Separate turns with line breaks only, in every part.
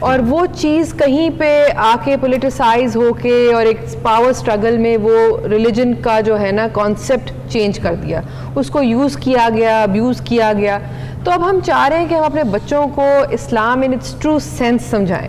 اور وہ چیز کہیں پہ آ کے پولیٹیسائز ہو کے اور ایک پاور اسٹرگل میں وہ ریلیجن کا جو ہے نا کانسیپٹ چینج کر دیا, اس کو یوز کیا گیا, ابیوز کیا گیا. تو اب ہم چاہ رہے ہیں کہ ہم اپنے بچوں کو اسلام ان اٹس ٹرو سینس سمجھائیں,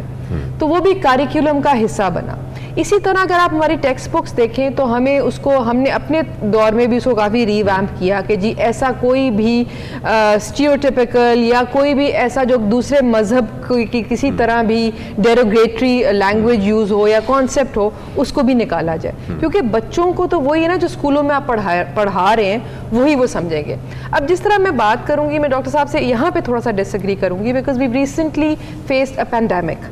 تو وہ بھی کریکولم کا حصہ بنا. اسی طرح اگر آپ ہماری ٹیکسٹ بکس دیکھیں تو ہم نے اپنے دور میں بھی اس کو کافی ریویمپ کیا کہ جی ایسا کوئی بھی اسٹیریوٹیپیکل یا کوئی بھی ایسا جو دوسرے مذہب کی کسی طرح بھی ڈیروگیٹری لینگویج یوز ہو یا کانسیپٹ ہو, اس کو بھی نکالا جائے, کیونکہ بچوں کو تو وہی ہے نا جو اسکولوں میں آپ پڑھا رہے ہیں وہی وہ سمجھیں گے. اب جس طرح میں بات کروں گی, میں ڈاکٹر صاحب سے یہاں پہ تھوڑا سا ڈس ایگری کروں گی, because we recently faced a pandemic.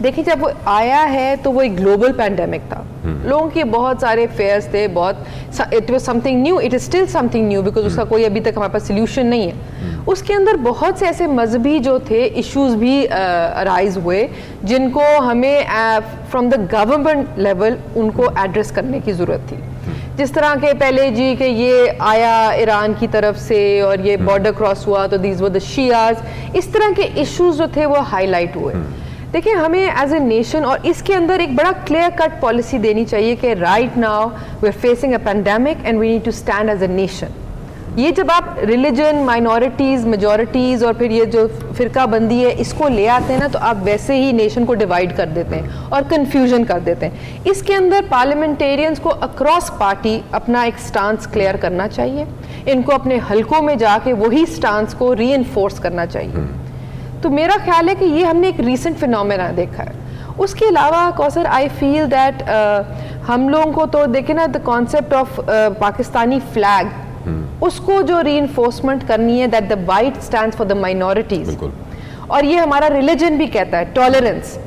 دیکھیں جب وہ آیا ہے تو وہ ایک گلوبل پینڈیمک تھا, لوگوں کے بہت سارے فیئرس تھے, it was something new, it is still something new, because اس کا کوئی ابھی تک ہمارے پاس سلیوشن نہیں ہے. اس کے اندر بہت سے ایسے مذہبی جو تھے ایشوز بھی ارائز ہوئے جن کو ہمیں فرام دا گورنمنٹ لیول ان کو ایڈریس کرنے کی ضرورت تھی. جس طرح کے پہلے جی کہ یہ آیا ایران کی طرف سے اور یہ بارڈر کراس ہوا تو دیز ور دا شیعاز, اس طرح کے ایشوز جو تھے وہ ہائی لائٹ ہوئے. دیکھیں ہمیں ایز اے نیشن اور اس کے اندر ایک بڑا کلیئر کٹ پالیسی دینی چاہیے کہ right now we are facing a pandemic and we need to stand as a nation. یہ جب آپ ریلیجن, مائنورٹیز, میجورٹیز اور پھر یہ جو فرقہ بندی ہے اس کو لے آتے ہیں نا, تو آپ ویسے ہی نیشن کو ڈیوائڈ کر دیتے ہیں اور کنفیوژن کر دیتے ہیں. اس کے اندر پارلیمنٹیرینز کو اکراس پارٹی اپنا ایک سٹانس کلیئر کرنا چاہیے, ان کو اپنے حلقوں میں جا کے وہی سٹانس کو ری انفورس کرنا چاہیے. تو میرا خیال ہے کہ یہ ہم نے ایک ریسنٹ فینومینا دیکھا ہے. اس کے علاوہ کوثر آئی فیل دیٹ ہم لوگوں کو تو دیکھیں نا the concept of Pakistani flag, اس کو جو ری انفورسمنٹ کرنی ہے that the white stands for the minorities, اور یہ ہمارا ریلیجن بھی کہتا ہے ٹالرنس.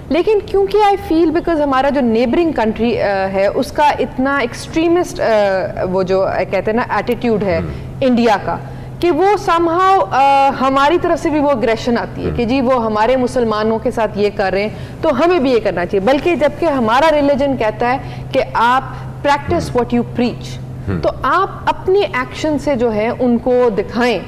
لیکن کیونکہ آئی فیل بیکاز ہمارا جو نیبرنگ کنٹری ہے اس کا اتنا ایکسٹریمسٹ وہ جو کہتے ہیں نا ایٹیٹیوڈ ہے انڈیا کا, کہ وہ سم ہاؤ ہماری طرف سے بھی وہ اگریشن آتی ہے کہ جی وہ ہمارے مسلمانوں کے ساتھ یہ کر رہے ہیں تو ہمیں بھی یہ کرنا چاہیے. بلکہ جبکہ ہمارا ریلیجن کہتا ہے کہ آپ پریکٹس واٹ یو پریچ, تو آپ اپنے ایکشن سے جو ہے ان کو دکھائیں,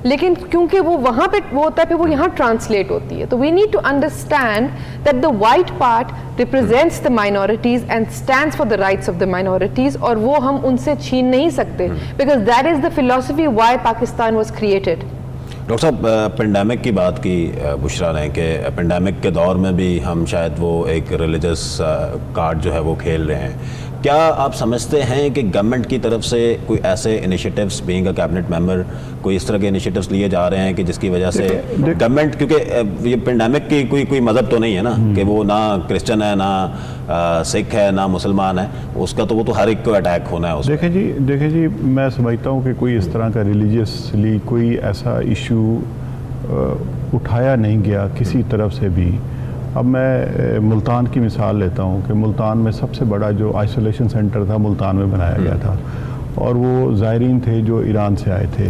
لیکن کیونکہ وہ وہاں پہ وہ ہوتا ہے پھر وہ یہاں ٹرانسلیٹ ہوتی ہے. تو we need to understand that the white part represents the minorities and stands for the rights of the minorities, اور وہ ہم ان سے چھین نہیں سکتے, because that is the philosophy why Pakistan was created.
Doctor صاحب پینڈیمک کی بات کی بشرا نے کہ پینڈیمک کے دور میں بھی ہم شاید وہ ایک ریلیجس کارڈ جو ہے وہ کھیل رہے ہیں. کیا آپ سمجھتے ہیں کہ گورنمنٹ کی طرف سے کوئی ایسے انیشیٹیوز, بینگ اے کیبنٹ ممبر, کوئی اس طرح کے انیشیٹیوز لیے جا رہے ہیں کہ جس کی وجہ سے گورنمنٹ, کیونکہ یہ پینڈیمک کی کوئی مذہب تو نہیں ہے نا کہ وہ نہ کرسچن ہے, نہ سکھ ہے, نہ مسلمان ہے, اس کا تو وہ تو ہر ایک کو اٹیک ہونا ہے.
دیکھیں جی میں سمجھتا ہوں کہ کوئی اس طرح کا ریلیجیسلی کوئی ایسا ایشو اٹھایا نہیں گیا کسی طرف سے بھی. اب میں ملتان کی مثال لیتا ہوں کہ ملتان میں سب سے بڑا جو آئسولیشن سینٹر تھا ملتان میں بنایا گیا تھا, اور وہ زائرین تھے جو ایران سے آئے تھے.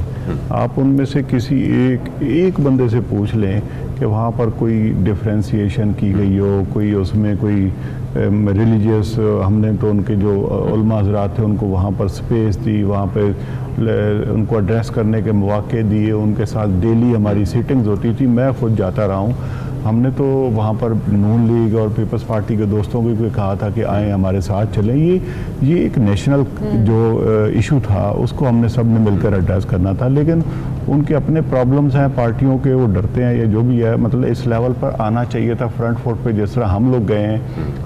آپ ان میں سے کسی ایک بندے سے پوچھ لیں کہ وہاں پر کوئی ڈفرینسیشن کی گئی ہو, کوئی اس میں کوئی ریلیجیس, ہم نے تو ان کے جو علماء حضرات تھے ان کو وہاں پر سپیس دی, وہاں پہ ان کو ایڈریس کرنے کے مواقع دیے, ان کے ساتھ ڈیلی ہماری سیٹنگز ہوتی تھی. میں خود جاتا رہا ہوں. ہم نے تو وہاں پر نون لیگ اور پیپلز پارٹی کے دوستوں کو بھی کہا تھا کہ آئیں ہمارے ساتھ چلیں. یہ ایک نیشنل جو ایشو تھا اس کو ہم نے سب نے مل کر ایڈریس کرنا تھا. لیکن ان کے اپنے پرابلمز ہیں پارٹیوں کے, وہ ڈرتے ہیں یا جو بھی ہے. مطلب اس لیول پر آنا چاہیے تھا فرنٹ فوٹ پہ, جس طرح ہم لوگ گئے ہیں.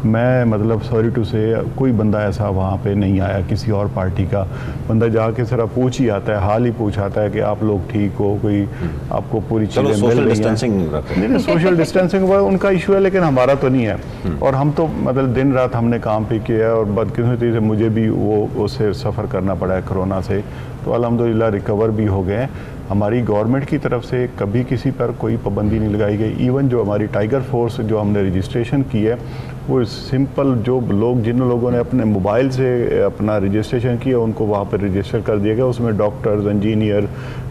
میں مطلب سوری ٹو سے کوئی بندہ ایسا وہاں پہ نہیں آیا کسی اور پارٹی کا. بندہ جا کے صرف پوچھ ہی آتا ہے, حال ہی پوچھ آتا ہے کہ آپ لوگ ٹھیک ہو, کوئی آپ کو پوری چیزیں مل رہی ہیں. سوشل ڈسٹینسنگ وہ ان کا ایشو ہے, لیکن ہمارا تو نہیں ہے. اور ہم تو مطلب دن رات ہم نے کام پہ کیا ہے, اور بدقسمتی سے مجھے بھی وہ اس سے سفر کرنا پڑا ہے کرونا سے, تو الحمدللہ ریکور بھی ہو گئے ہیں. ہماری گورنمنٹ کی طرف سے کبھی کسی پر کوئی پابندی نہیں لگائی گئی. ایون جو ہماری ٹائیگر فورس جو ہم نے رجسٹریشن کی ہے وہ سمپل جو لوگ جن لوگوں نے اپنے موبائل سے اپنا رجسٹریشن کیا ان کو وہاں پہ رجسٹر کر دیا گیا. اس میں doctors, engineer,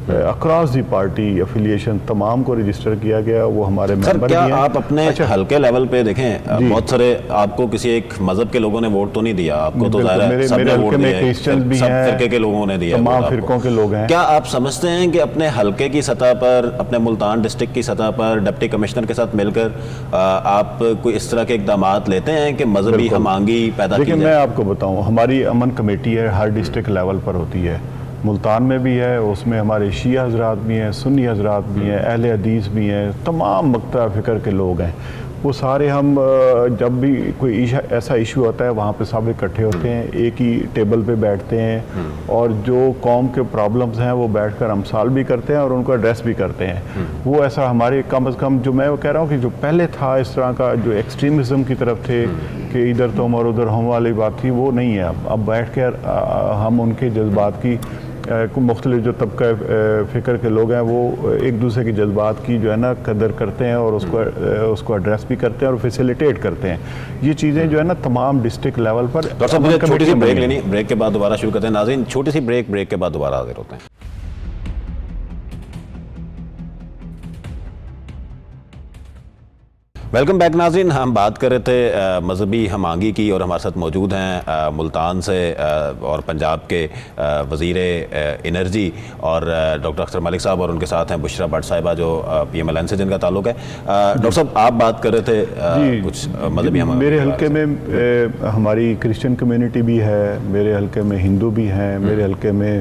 across the party affiliation تمام کو رجسٹر کیا گیا. وہ ہمارے
سر
ممبر
کیا
بھی ہیں.
آپ اپنے ہلکے لیول پہ دیکھیں بہت سارے آپ کو کسی ایک مذہب کے لوگوں نے ووٹ تو نہیں دیا, آپ کو تو ظاہر ہے سب نے ووٹ دیا ہے, سب فرقے کے لوگوں نے دیا,
تمام فرقوں کے لوگ ہیں.
کیا آپ سمجھتے ہیں کہ اپنے حلقے کی سطح پر, اپنے ملتان ڈسٹرکٹ کی سطح پر ڈپٹی کمشنر کے ساتھ مل کر آپ کوئی اس طرح کے اقدامات لیتے ہیں کہ مذہبی ہم آہنگی پیدا کی جائے؟
لیکن میں آپ کو بتاؤں, ہماری امن کمیٹی ہے, ہر ڈسٹرکٹ لیول پر ہوتی ہے. ملتان میں بھی ہے, اس میں ہمارے شیعہ حضرات بھی ہیں, سنی حضرات بھی ہیں, اہل حدیث بھی ہیں, تمام مقتدہ فکر کے لوگ ہیں. وہ سارے ہم جب بھی کوئی ایسا ایشو ہوتا ہے وہاں پہ سب اکٹھے ہوتے ہیں, ایک ہی ٹیبل پہ بیٹھتے ہیں, اور جو قوم کے پرابلمز ہیں وہ بیٹھ کر ہم سالو بھی کرتے ہیں اور ان کو ایڈریس بھی کرتے ہیں. وہ ایسا ہمارے کم از کم, جو میں وہ کہہ رہا ہوں کہ جو پہلے تھا اس طرح کا جو ایکسٹریمزم کی طرف تھے کہ ادھر تم اور ادھر ہم والی بات تھی, وہ نہیں ہے. اب بیٹھ کر ہم ان کے جذبات کی, مختلف جو طبقہ فکر کے لوگ ہیں وہ ایک دوسرے کے جذبات کی جو ہے نا قدر کرتے ہیں اور اس کو ایڈریس بھی کرتے ہیں اور فیسیلیٹیٹ کرتے ہیں. یہ چیزیں جو ہے نا تمام ڈسٹرکٹ لیول پر.
ڈاکٹر صاحب مجھے چھوٹی سی بریک لینی, بریک کے بعد دوبارہ شروع کرتے ہیں. ناظرین چھوٹی سی بریک کے بعد دوبارہ حاضر ہوتے ہیں. ویلکم بیک ناظرین. ہم بات کر رہے تھے مذہبی ہم آہنگی کی اور ہمارے ساتھ موجود ہیں ملتان سے اور پنجاب کے وزیر انرجی اور ڈاکٹر اختر ملک صاحب, اور ان کے ساتھ ہیں بشرا بٹ صاحبہ جو PMLN سے جن کا تعلق ہے. ڈاکٹر صاحب آپ بات کر رہے تھے کچھ مذہبی ہم,
میرے حلقے میں ہماری کرسچن کمیونٹی بھی ہے, میرے حلقے میں ہندو بھی ہیں, میرے حلقے میں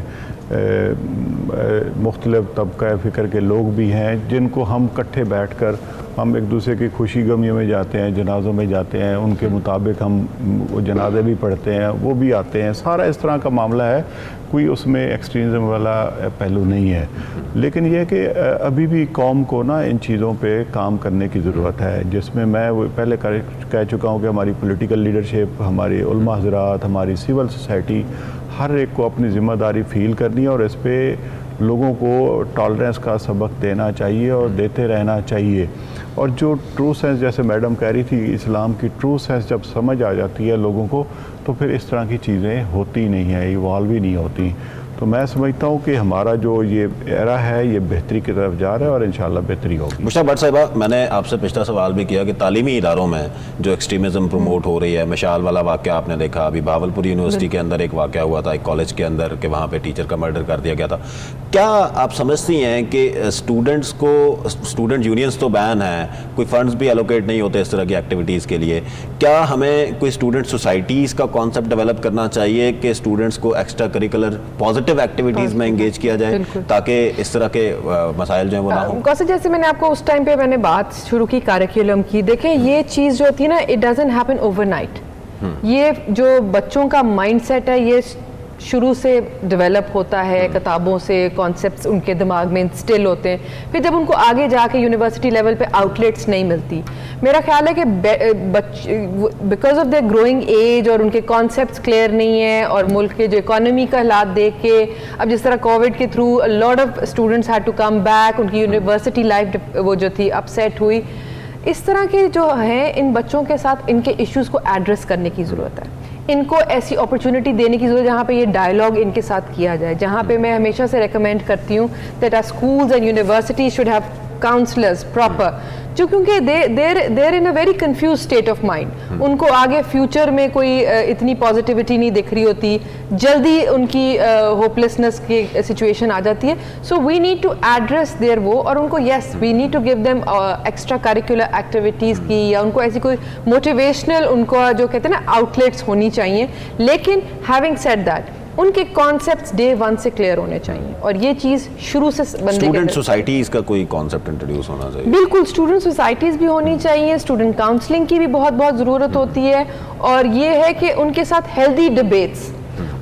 مختلف طبقہ فکر کے لوگ بھی ہیں جن کو ہم اکٹھے بیٹھ کر ہم ایک دوسرے کی خوشی غمیوں میں جاتے ہیں, جنازوں میں جاتے ہیں, ان کے مطابق ہم وہ جنازے بھی پڑھتے ہیں, وہ بھی آتے ہیں. سارا اس طرح کا معاملہ ہے, کوئی اس میں ایکسٹریمزم والا پہلو نہیں ہے. لیکن یہ کہ ابھی بھی قوم کو نا ان چیزوں پہ کام کرنے کی ضرورت ہے, جس میں میں پہلے کہہ چکا ہوں کہ ہماری پولیٹیکل لیڈرشپ, ہماری علماء حضرات, ہماری سول سوسائٹی, ہر ایک کو اپنی ذمہ داری فیل کرنی ہے اور اس پہ لوگوں کو ٹالرنس کا سبق دینا چاہیے اور دیتے رہنا چاہیے. اور جو ٹرو سینس, جیسے میڈم کہہ رہی تھی, اسلام کی ٹرو سینس جب سمجھ آ جاتی ہے لوگوں کو تو پھر اس طرح کی چیزیں ہوتی نہیں ہیں, ایوالو ہی نہیں ہوتی. تو میں سمجھتا ہوں کہ ہمارا جو یہ ایرا ہے یہ بہتری کی طرف جا رہا ہے اور انشاءاللہ بہتری ہوگی.
بشرا بٹ صاحبہ, میں نے آپ سے پچھلا سوال بھی کیا کہ تعلیمی اداروں میں جو ایکسٹریمزم پروموٹ ہو رہی ہے, مشال والا واقعہ آپ نے دیکھا, ابھی بہاولپور یونیورسٹی کے اندر ایک واقعہ ہوا تھا ایک کالج کے اندر کہ وہاں پہ ٹیچر کا مرڈر کر دیا گیا تھا. کیا آپ سمجھتی ہیں کہ اسٹوڈنٹس کو, اسٹوڈنٹ یونینس تو بین ہیں, کوئی فنڈز بھی الوکیٹ نہیں ہوتے اس طرح کی ایکٹیویٹیز کے لیے, کیا ہمیں کوئی اسٹوڈنٹ سوسائٹیز کا کانسیپٹ ڈیولپ کرنا چاہیے کہ اسٹوڈنٹس کو ایکسٹرا کریکولر پازیٹیو ایکٹیویٹیز میں انگیج کیا جائے تاکہ اس طرح کے مسائل جو ہیں وہ نہ ہوں؟
جیسے میں نے آپ کو اس ٹائم پہ میں نے بات شروع کی کریکولم کی, دیکھیں یہ چیز جو تھی نا, it doesn't happen over night. یہ جو بچوں کا مائنڈ سیٹ ہے یہ شروع سے ڈیولپ ہوتا ہے, کتابوں سے کانسیپٹس ان کے دماغ میں انسٹل ہوتے ہیں, پھر جب ان کو آگے جا کے یونیورسٹی لیول پہ آؤٹ لیٹس نہیں ملتی. میرا خیال ہے کہ because of their growing age اور ان کے کانسیپٹس کلیئر نہیں ہیں, اور ملک کے جو اکانومی کا حالات دیکھ کے, اب جس طرح کووڈ کے through lot of students had to come back, ان کی یونیورسٹی لائف وہ جو تھی اپ سیٹ ہوئی. اس طرح کے جو ہیں ان بچوں کے ساتھ ان کے ایشوز کو ایڈریس کرنے کی ضرورت ہے, ان کو ایسی اپرچونٹی دینے کی ضرورت ہے جہاں پہ یہ ڈائلاگ ان کے ساتھ کیا جائے, جہاں پہ میں ہمیشہ سے ریکمینڈ کرتی ہوں that our schools and universities should have counsellors proper, جو کیونکہ they're in a very confuse state of mind. ان کو آگے فیوچر میں کوئی اتنی پازیٹیوٹی نہیں دکھ رہی ہوتی, جلدی ان کی ہوپلیسنس کی سچویشن آ جاتی ہے. So we need to address their وہ, اور ان کو yes we need to give them extracurricular activities کی, یا ان کو ایسی کوئی موٹیویشنل ان کو جو کہتے ہیں نا آؤٹ لیٹس ہونی چاہیے. لیکن ہیونگ سیڈ دیٹ ان کے کانسیپٹس ڈے ون سے کلیئر ہونے چاہیے, اور یہ چیز شروع سے بندے
اسٹوڈنٹ سوسائٹیز کا کوئی کانسیپٹ انٹروڈیوس ہونا چاہیے.
بالکل, اسٹوڈنٹ سوسائٹیز بھی ہونی چاہیے, اسٹوڈنٹ کاؤنسلنگ کی بھی بہت ضرورت ہوتی ہے. اور یہ ہے کہ ان کے ساتھ ہیلدی ڈبیٹس,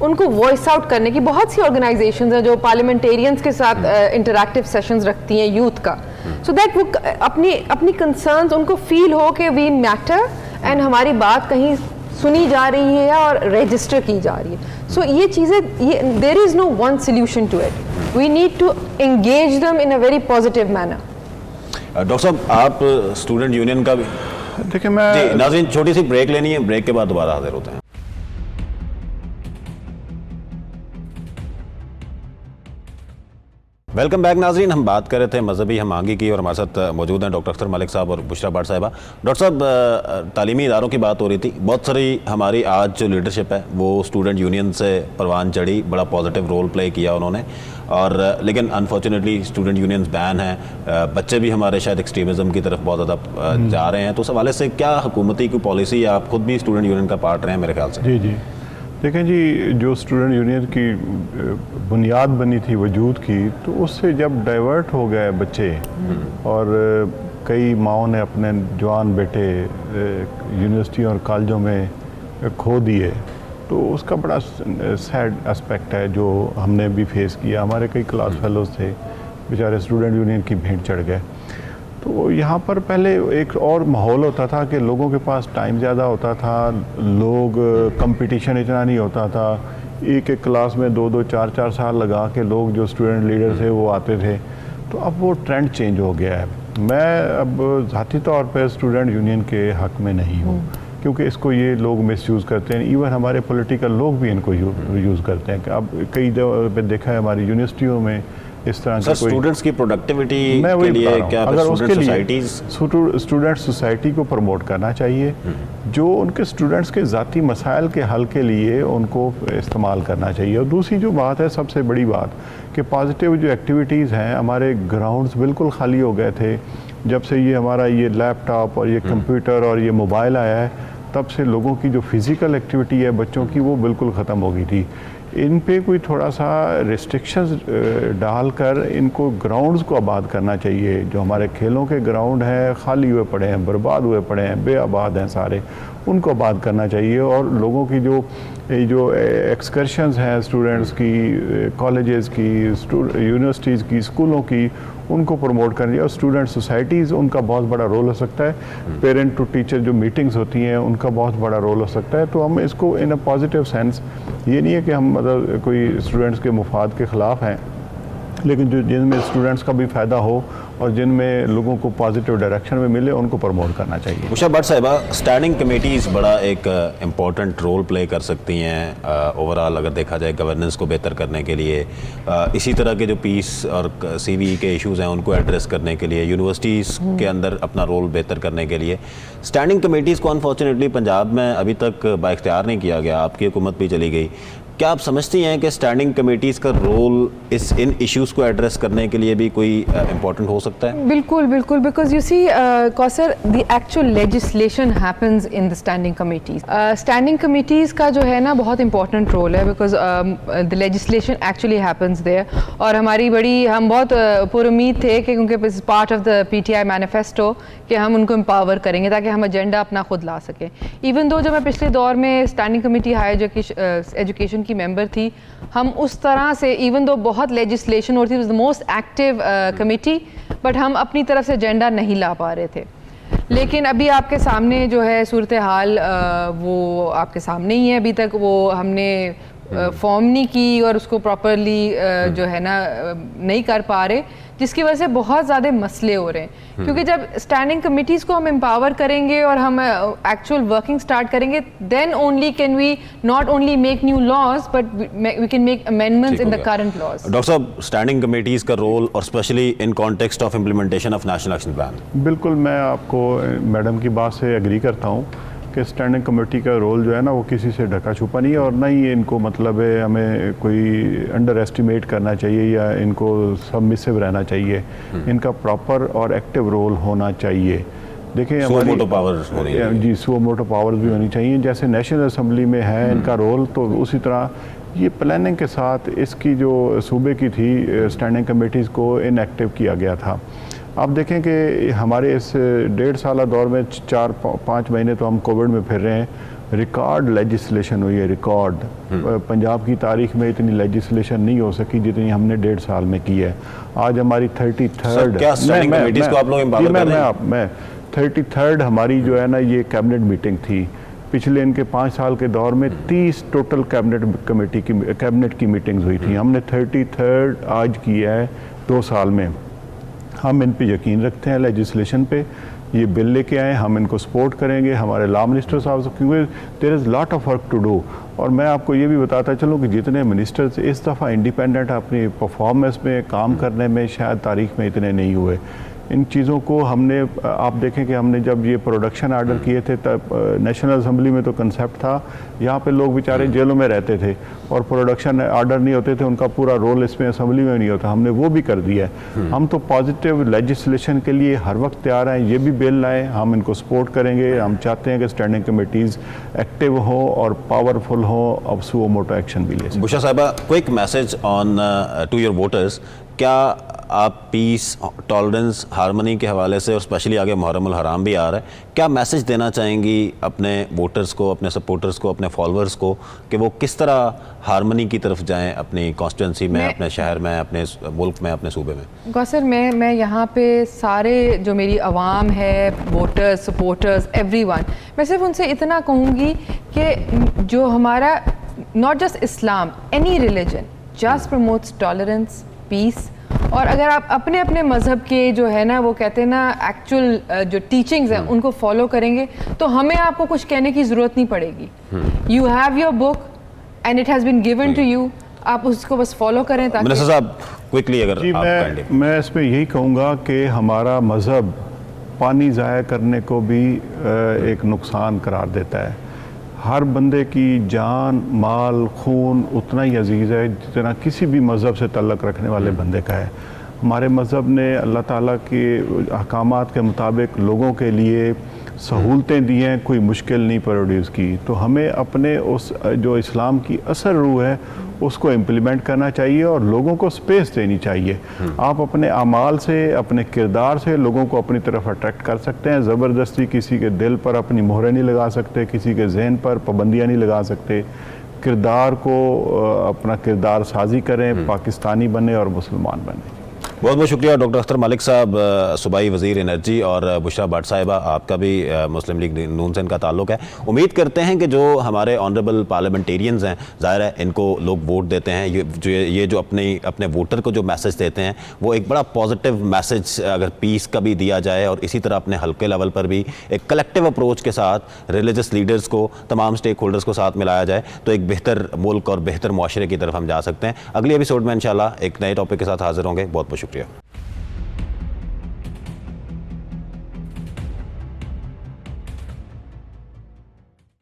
ان کو وائس آؤٹ کرنے کی بہت سی آرگنائزیشنز ہیں جو پارلیمنٹیرینز کے ساتھ انٹریکٹیو سیشنز رکھتی ہیں یوتھ کا, سو دیٹ وہ اپنی کنسرنز ان کو فیل ہو کہ وی میٹر اینڈ ہماری بات کہیں سنی جا رہی ہے اور رجسٹر کی جا رہی ہے. سو یہ چیزیں, there is no one solution to it, we need to engage them in a very positive manner.
Doctor صاحب آپ اسٹوڈنٹ یونین کا بھی
دیکھیں میں
جی ناظرین چھوٹی سی بریک لینی ہے, بریک کے بعد دوبارہ حاضر ہوتے ہیں. ویلکم بیک ناظرین, ہم بات کر رہے تھے مذہبی ہم آہنگی کی اور ہمارے ساتھ موجود ہیں ڈاکٹر اختر ملک صاحب اور بشرا بٹ صاحبہ. ڈاکٹر صاحب تعلیمی اداروں کی بات ہو رہی تھی, بہت ساری ہماری آج جو لیڈرشپ ہے وہ اسٹوڈنٹ یونین سے پروان چڑھی, بڑا پازیٹیو رول پلے کیا انہوں نے, اور لیکن انفارچونیٹلی اسٹوڈنٹ یونینز بین ہیں, بچے بھی ہمارے شاید ایکسٹریمزم کی طرف بہت زیادہ جا رہے ہیں. تو اس حوالے سے کیا حکومتی کی پالیسی, آپ خود بھی اسٹوڈنٹ یونین کا پارٹ رہے ہیں میرے خیال سے.
جی جی دیکھیں جی, جو اسٹوڈنٹ یونین کی بنیاد بنی تھی وجود کی, تو اس سے جب ڈائیورٹ ہو گئے بچے اور کئی ماؤں نے اپنے جوان بیٹے یونیورسٹیوں اور کالجوں میں کھو دیے, تو اس کا بڑا سیڈ اسپیکٹ ہے جو ہم نے بھی فیس کیا. ہمارے کئی کلاس فیلوز تھے بیچارے اسٹوڈنٹ یونین کی بھیڑ چڑھ گئے. تو یہاں پر پہلے ایک اور ماحول ہوتا تھا کہ لوگوں کے پاس ٹائم زیادہ ہوتا تھا, لوگ کمپٹیشن اتنا نہیں ہوتا تھا, ایک ایک کلاس میں 2-4 سال لگا کے لوگ جو اسٹوڈنٹ لیڈر تھے وہ آتے تھے. تو اب وہ ٹرینڈ چینج ہو گیا ہے. میں اب ذاتی طور پہ اسٹوڈنٹ یونین کے حق میں نہیں ہوں, کیونکہ اس کو یہ لوگ مس یوز کرتے ہیں, ایون ہمارے پولیٹیکل لوگ بھی ان کو یوز کرتے ہیں. کہ اب کئی جگہ پہ دیکھا ہے ہماری یونیورسٹیوں میں اس طرح
سر اسٹوڈنٹس کی پروڈکٹیوٹی کے لیے کیا
اسٹوڈنٹ سوسائٹی کو پروموٹ کرنا چاہیے, جو ان کے اسٹوڈنٹس کے ذاتی مسائل کے حل کے لیے ان کو استعمال کرنا چاہیے. اور دوسری جو بات ہے, سب سے بڑی بات, کہ پازیٹیو جو ایکٹیویٹیز ہیں, ہمارے گراؤنڈز بالکل خالی ہو گئے تھے جب سے یہ ہمارا یہ لیپ ٹاپ اور یہ کمپیوٹر اور یہ موبائل آیا ہے. تب سے لوگوں کی جو فزیکل ایکٹیویٹی ہے بچوں کی, وہ بالکل ختم ہو گئی تھی. ان پہ کوئی تھوڑا سا ریسٹرکشنز ڈال کر ان کو گراؤنڈز کو آباد کرنا چاہیے. جو ہمارے کھیلوں کے گراؤنڈ ہیں خالی ہوئے پڑے ہیں, برباد ہوئے پڑے ہیں, بے آباد ہیں سارے, ان کو آباد کرنا چاہیے. اور لوگوں کی جو ایکسکرشنز ہیں اسٹوڈنٹس کی, کالجز کی, یونیورسٹیز کی, اسکولوں کی, ان کو پروموٹ کرنا چاہیے. اور اسٹوڈنٹ سوسائٹیز, ان کا بہت بڑا رول ہو سکتا ہے. پیرنٹ ٹو ٹیچر جو میٹنگز ہوتی ہیں, ان کا بہت بڑا رول ہو سکتا ہے. تو ہم اس کو ان اے پازیٹیو سینس, یہ نہیں ہے کہ ہم مطلب کوئی اسٹوڈنٹس کے مفاد کے خلاف ہیں, لیکن جن میں اسٹوڈنٹس کا بھی فائدہ ہو اور جن میں لوگوں کو پازیٹیو ڈائریکشن میں ملے, ان کو پروموٹ کرنا چاہیے.
بشرا بٹ صاحبہ, اسٹینڈنگ کمیٹیز بڑا ایک امپورٹنٹ رول پلے کر سکتی ہیں اوور آل اگر دیکھا جائے گورننس کو بہتر کرنے کے لیے, اسی طرح کے جو پیس اور سی وی کے ایشوز ہیں ان کو ایڈریس کرنے کے لیے, یونیورسٹیز کے اندر اپنا رول بہتر کرنے کے لیے. اسٹینڈنگ کمیٹیز کو انفارچونیٹلی پنجاب میں ابھی تک با اختیار نہیں کیا گیا, آپ کی حکومت بھی چلی گئی. کیا آپ سمجھتی ہیں کہ اسٹینڈنگ کمیٹیز کا رول ان ایشوز کو ایڈریس کرنے کے لیے بھی کوئی امپورٹنٹ ہو سکتا ہے؟
بالکل بالکل, because you see Kausar, the actual legislation happens in the standing committees. Standing committees کا جو ہے نا بہت امپورٹنٹ رول ہے, because the legislation actually happens there. اور ہم بہت پر امید تھے کہ کیونکہ it's part of the PTI manifesto کہ ہم ان کو امپاور کریں گے تاکہ ہم ایجنڈا اپنا خود لا سکیں. ایون دو جب میں پچھلے دور میں اسٹینڈنگ کمیٹی ہائر ایجوکیشن کی ممبر تھی, ہم اس طرح سے ایون دو بہت لیجسلیشن ہوتی تھی, the most active committee, but ہم اپنی طرف سے ایجنڈا نہیں لا پا رہے تھے. لیکن ابھی آپ کے سامنے جو ہے صورتحال, وہ آپ کے سامنے ہی ہے. ابھی تک وہ ہم نے فارم نہیں کی اور اس کو پراپرلی جو ہے نا نہیں کر پا رہے, جس کی وجہ سے بہت زیادہ مسئلے ہو رہے ہیں. کیونکہ جب اسٹینڈنگ کمیٹیز کو ہم امپاور کریں گے اور ہم ایکچوئل ورکنگ سٹارٹ کریں گے, then only can we not only make new laws but we can make amendments in the current laws.
Doctor صاحب, اسٹینڈنگ کمیٹیز کا رول اور especially in context of implementation of national action plan.
بالکل, میں آپ کو madam کی بات سے ایگری کرتا ہوں کہ اسٹینڈنگ کمیٹی کا رول جو ہے نا وہ کسی سے ڈھکا چھپا نہیں ہے, اور نہ ہی ان کو مطلب ہے ہمیں کوئی انڈر ایسٹیمیٹ کرنا چاہیے یا ان کو سبمسو رہنا چاہیے. ان کا پراپر اور ایکٹیو رول ہونا چاہیے. دیکھیں
سو موٹو پاورز
جی, سو موٹو پاورز بھی ہونی چاہیے. جیسے نیشنل اسمبلی میں ہے ان کا رول, تو اسی طرح یہ پلاننگ کے ساتھ اس کی جو صوبے کی تھی اسٹینڈنگ کمیٹیز کو ان ایکٹیو کیا گیا تھا. آپ دیکھیں کہ ہمارے اس 1.5 سالہ دور میں 4-5 مہینے تو ہم کووڈ میں پھر رہے ہیں, ریکارڈ لیجسلیشن ہوئی ہے, ریکارڈ. پنجاب کی تاریخ میں اتنی لیجسلیشن نہیں ہو سکی جتنی ہم نے 1.5 سال میں کی ہے. آج ہماری 33rd ہماری جو ہے نا یہ کیبنٹ میٹنگ تھی. پچھلے ان کے 5 سال کے دور میں 30 ٹوٹل کیبنٹ کی میٹنگز ہوئی تھیں. ہم نے 33rd آج کی ہے 2 سال میں. ہم ان پہ یقین رکھتے ہیں لیجسلیشن پہ. یہ بل لے کے آئیں, ہم ان کو سپورٹ کریں گے, ہمارے لا منسٹر صاحب سے, کیونکہ there is lot of work to do. اور میں آپ کو یہ بھی بتاتا چلوں کہ جتنے منسٹرز اس دفعہ انڈیپینڈنٹ اپنی پرفارمنس میں کام کرنے میں شاید تاریخ میں اتنے نہیں ہوئے. ان چیزوں کو ہم نے, آپ دیکھیں کہ ہم نے جب یہ پروڈکشن آرڈر کیے تھے تب نیشنل اسمبلی میں تو کنسیپٹ تھا, یہاں پہ لوگ بیچارے جیلوں میں رہتے تھے اور پروڈکشن آرڈر نہیں ہوتے تھے, ان کا پورا رول اس میں اسمبلی میں نہیں ہوتا, ہم نے وہ بھی کر دیا ہے. ہم تو پازیٹیو لیجسلیشن کے لیے ہر وقت تیار ہیں, یہ بھی بل لائیں, ہم ان کو سپورٹ کریں گے. ہم چاہتے ہیں کہ اسٹینڈنگ کمیٹیز ایکٹیو ہوں اور پاورفل ہوں, اب سو موٹو ایکشن بھی لے سکیں.
بشرا صاحبہ, quick message on to your voters, کیا آپ پیس, ٹالرنس, ہارمنی کے حوالے سے, اور اسپیشلی آگے محرم الحرام بھی آ رہا ہے, کیا میسج دینا چاہیں گی اپنے ووٹرز کو, اپنے سپورٹرز کو, اپنے فالوورز کو, کہ وہ کس طرح ہارمنی کی طرف جائیں اپنی کانسٹیٹوئنسی میں, اپنے شہر میں, اپنے ملک میں, اپنے صوبے میں؟
کوثر, میں یہاں پہ سارے جو میری عوام ہے, ووٹرز, سپورٹرز, ایوری ون, میں صرف ان سے اتنا کہوں گی کہ جو ہمارا not just Islam, any religion just promotes tolerance, peace. اور اگر آپ اپنے اپنے مذہب کے جو ہے نا, وہ کہتے ہیں نا ایکچوئل جو ٹیچنگز ہیں ان کو فالو کریں گے تو ہمیں آپ کو کچھ کہنے کی ضرورت نہیں پڑے گی. You have your book and it has been given to you, آپ اس کو بس فالو کریں.
منسٹر صاحب کوئکلی اگر
جی, میں اس میں یہی کہوں گا کہ ہمارا مذہب پانی ضائع کرنے کو بھی ایک نقصان قرار دیتا ہے. ہر بندے کی جان, مال, خون اتنا ہی عزیز ہے جتنا کسی بھی مذہب سے تعلق رکھنے والے بندے کا ہے. ہمارے مذہب نے اللہ تعالیٰ کے احکامات کے مطابق لوگوں کے لیے سہولتیں دی ہیں, کوئی مشکل نہیں پروڈیوس کی. تو ہمیں اپنے اس جو اسلام کی اصل روح ہے اس کو امپلیمنٹ کرنا چاہیے اور لوگوں کو سپیس دینی چاہیے. آپ اپنے اعمال سے, اپنے کردار سے لوگوں کو اپنی طرف اٹریکٹ کر سکتے ہیں. زبردستی کسی کے دل پر اپنی مہریں نہیں لگا سکتے, کسی کے ذہن پر پابندیاں نہیں لگا سکتے. کردار کو اپنا کردار سازی کریں, پاکستانی بنے اور مسلمان بنے.
بہت بہت شکریہ ڈاکٹر اختر ملک صاحب, صوبائی وزیر انرجی, اور بشرا بٹ صاحبہ, آپ کا بھی مسلم لیگ نون سے ان کا تعلق ہے. امید کرتے ہیں کہ جو ہمارے آنریبل پارلیمنٹیرینز ہیں, ظاہر ہے ان کو لوگ ووٹ دیتے ہیں, یہ جو اپنے ووٹر کو جو میسج دیتے ہیں وہ ایک بڑا پازیٹیو میسج اگر پیس کا بھی دیا جائے, اور اسی طرح اپنے حلقے لیول پر بھی ایک کلیکٹیو اپروچ کے ساتھ ریلیجس لیڈرز کو, تمام سٹیک ہولڈرز کو ساتھ ملایا جائے, تو ایک بہتر ملک اور بہتر معاشرے کی طرف ہم جا سکتے ہیں. اگلی ایپیسوڈ میں انشاءاللہ ایک نئے ٹاپک کے ساتھ حاضر ہوں گے. بہت بہت شکریہ.